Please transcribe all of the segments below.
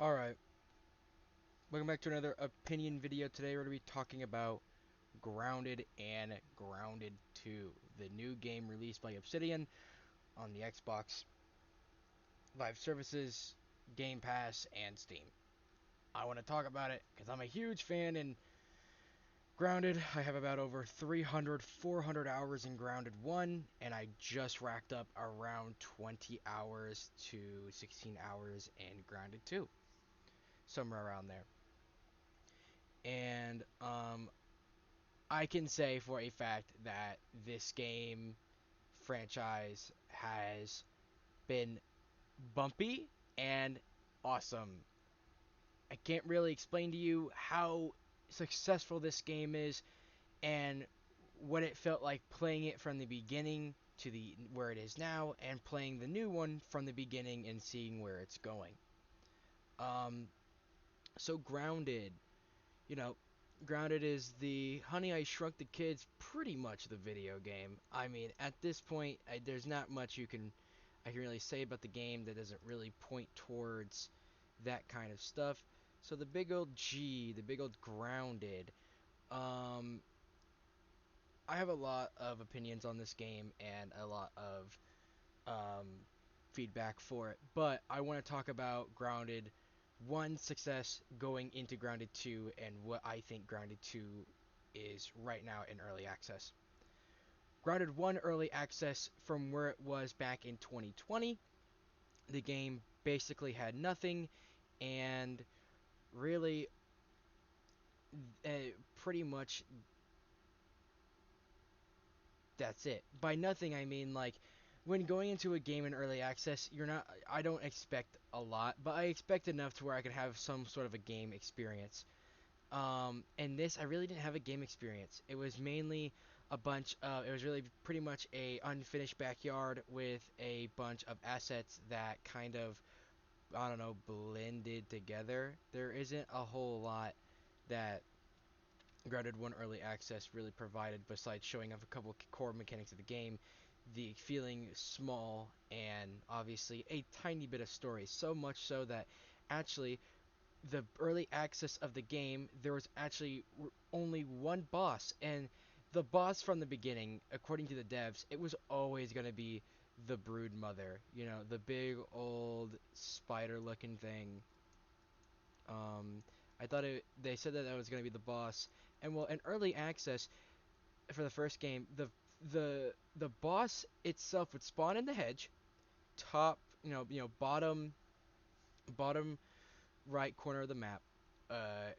Alright, welcome back to another opinion video. Today we're going to be talking about Grounded and Grounded 2, the new game released by Obsidian on the Xbox Live Services, Game Pass, and Steam. I want to talk about it because I'm a huge fan in Grounded. I have about over 300, 400 hours in Grounded 1, and I just racked up around 20 hours to 16 hours in Grounded 2, somewhere around there. And I can say for a fact that this game franchise has been bumpy and awesome. I can't really explain to you how successful this game is and what it felt like playing it from the beginning to the where it is now and playing the new one from the beginning and seeing where it's going. Um so Grounded, you know, Grounded is the Honey I Shrunk the Kids, pretty much the video game. I mean, at this point, there's not much I can really say about the game that doesn't really point towards that kind of stuff. So the big old G, the big old Grounded. Um, I have a lot of opinions on this game and a lot of um, feedback for it, but I want to talk about Grounded 1 success going into Grounded 2 and what I think Grounded 2 is right now in early access. Grounded 1 early access from where it was back in 2020. The game basically had nothing, and really, uh, pretty much that's it. By nothing, I mean like when going into a game in early access, you're not. I don't expect a lot, but I expect enough to where I could have some sort of a game experience. And this, I really didn't have a game experience. It was mainly a bunch of. It was really pretty much a unfinished backyard with a bunch of assets that kind of, I don't know, blended together. There isn't a whole lot that Grounded 1 Early Access really provided besides showing off a couple core mechanics of the game, the feeling small, and obviously a tiny bit of story. So much so that actually, the early access of the game, there was actually only one boss, and the boss from the beginning, according to the devs, it was always going to be the Brood Mother. You know, the big old spider looking thing. Um, I thought they said that was going to be the boss. And well, in early access for the first game, the boss itself would spawn in the hedge, top, bottom right corner of the map. Uh,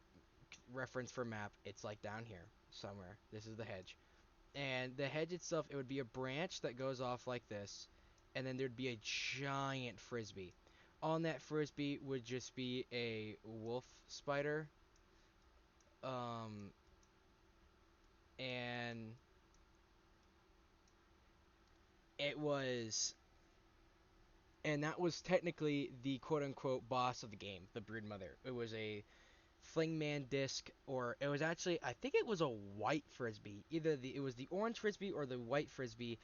Reference for map, it's like down here somewhere. This is the hedge. And the hedge itself, it would be a branch that goes off like this, and then there'd be a giant frisbee. On that frisbee would just be a wolf spider, um, and it was, and that was technically the quote unquote boss of the game, the Broodmother. It was a Flingman disc, or it was actually, I think it was a white frisbee. Either it was the orange frisbee or the white frisbee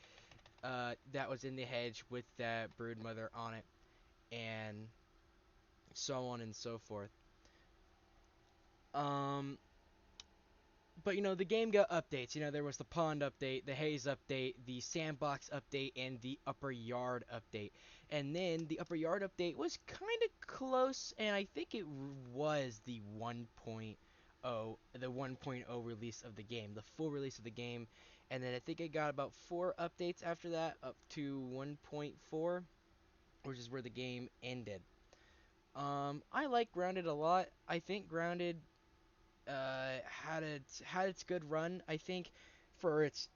that was in the hedge with that Broodmother on it, and so on and so forth. Um, but the game got updates. There was the pond update, the haze update, the sandbox update, and the upper yard update. And then the upper yard update was kind of close, and I think it was the 1.0, the 1.0 release of the game, the full release of the game. And then I think it got about 4 updates after that, up to 1.4, which is where the game ended. I like Grounded a lot. I think Grounded had its good run. I think for its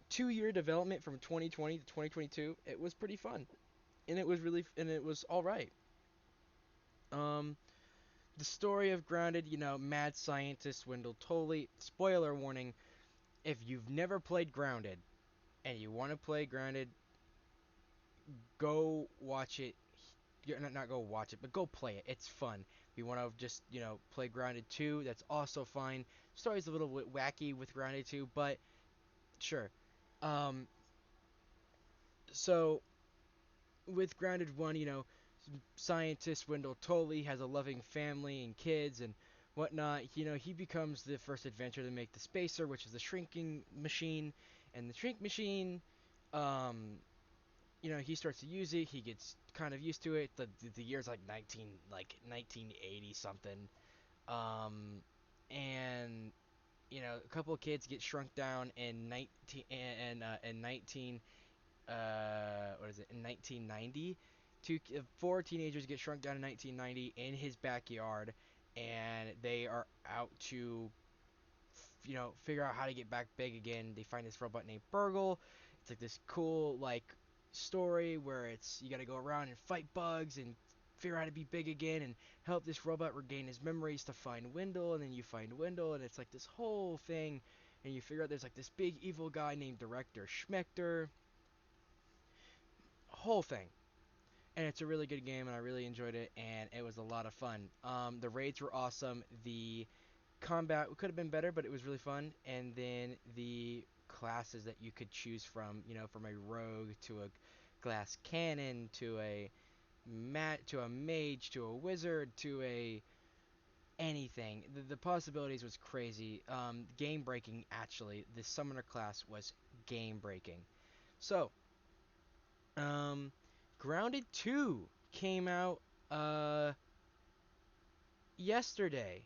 2 year development from 2020 to 2022, it was pretty fun, and it was all right. Um, the story of Grounded, mad scientist Wendell Tully. Spoiler warning: if you've never played Grounded and you want to play Grounded, go watch it. Not go watch it, but go play it. It's fun. If you want to just, play Grounded 2, that's also fine. Story's a little bit wacky with Grounded 2, but sure. Um, so with Grounded 1, Scientist Wendell Tully has a loving family and kids and whatnot. He becomes the first adventurer to make the spacer, which is the shrinking machine, and the shrink machine. Um, he starts to use it. He gets kind of used to it. The year's like 1980 something. Um, and a couple of kids get shrunk down in 19 what is it in 1990. Four teenagers get shrunk down in 1990 in his backyard, and they are out to figure out how to get back big again. They find this robot named Burgle. It's like this cool story where it's you got to go around and fight bugs and figure out how to be big again and help this robot regain his memories to find Wendell, and then you find Wendell, and it's like this whole thing, and you figure out there's like this big evil guy named Director Schmechter. Whole thing. And it's a really good game, and I really enjoyed it, and it was a lot of fun. The raids were awesome. The combat could have been better, but it was really fun. And then the classes that you could choose from, from a rogue to a glass cannon to a mage to a wizard to a anything. The possibilities was crazy. Game breaking actually. The summoner class was game breaking. So Um, Grounded 2 came out uh yesterday.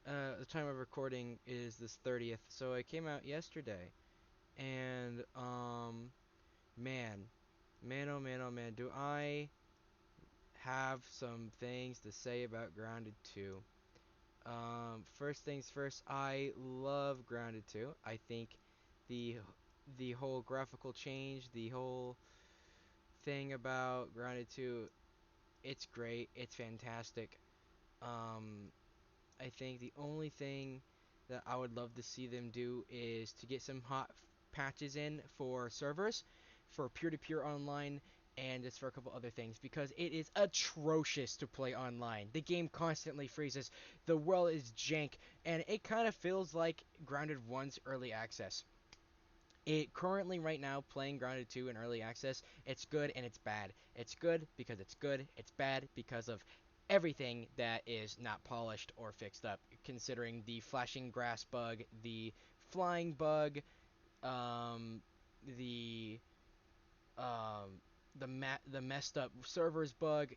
The time of recording is this 30th, so it came out yesterday. And man, man oh man oh man, do I have some things to say about Grounded 2. First things first, I love Grounded 2. I think the the whole graphical change, the whole thing about Grounded 2, it's great. It's fantastic. Um, I think the only thing that I would love to see them do is to get some hot patches in for servers, for peer-to-peer online, and just for a couple other things because it is atrocious to play online. The game constantly freezes, the world is jank, and it kind of feels like Grounded 1's early access. It currently right now playing Grounded 2 in early access, it's good and it's bad. It's good because it's good, it's bad because of everything that is not polished or fixed up, considering the flashing grass bug, the flying bug, um, the um, the messed up servers bug,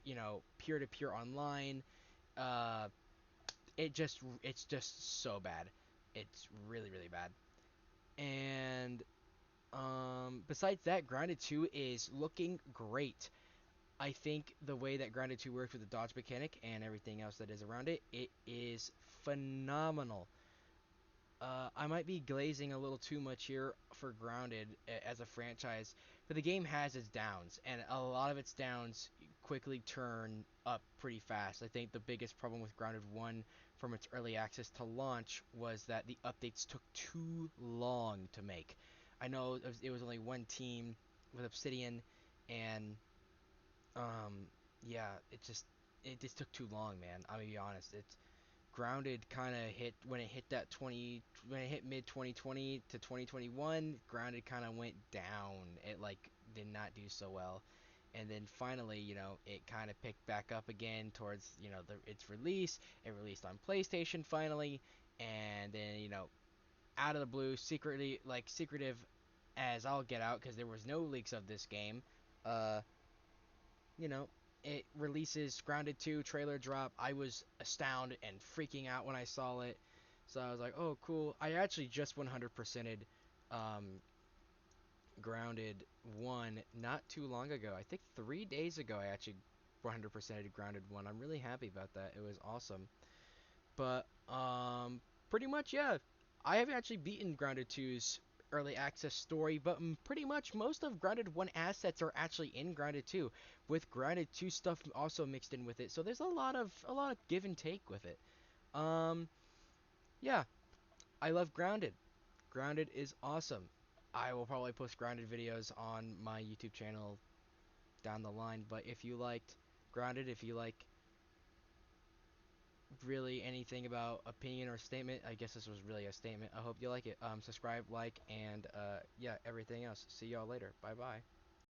peer to peer online. Uh, it's just so bad. It's really really bad. And besides that, Grounded 2 is looking great. I think the way that Grounded 2 works with the dodge mechanic and everything else that is around it, it is phenomenal. I might be glazing a little too much here for Grounded as a franchise, but the game has its downs, and a lot of its downs quickly turn up pretty fast. I think the biggest problem with Grounded 1 from its early access to launch was that the updates took too long to make. I know it was only one team with Obsidian, and um, yeah, it just took too long, man. I'm gonna be honest. It's Grounded kind of hit when it hit that 20 when it hit mid 2020 to 2021. Grounded kind of went down. It did not do so well, and then finally, it kind of picked back up again towards its release. It released on PlayStation finally, and then out of the blue, secretive as I'll get out because there was no leaks of this game. Uh, you know, it releases Grounded 2 trailer drop. I was astounded and freaking out when I saw it. So I was like, "Oh, cool." I actually just 100%ed um, Grounded 1 not too long ago. I think 3 days ago I actually 100%ed Grounded 1. I'm really happy about that. It was awesome. But pretty much yeah. I have actually beaten Grounded 2's early access story, but pretty much most of Grounded 1 assets are actually in Grounded 2, with Grounded 2 stuff also mixed in with it. So there's a lot of give and take with it. Um yeah, I love Grounded. Grounded is awesome. I will probably post Grounded videos on my YouTube channel down the line, but if you liked Grounded, if you like really anything about opinion or statement, I guess this was really a statement. I hope you like it. Subscribe, like, and yeah, everything else. See y'all later. Bye bye.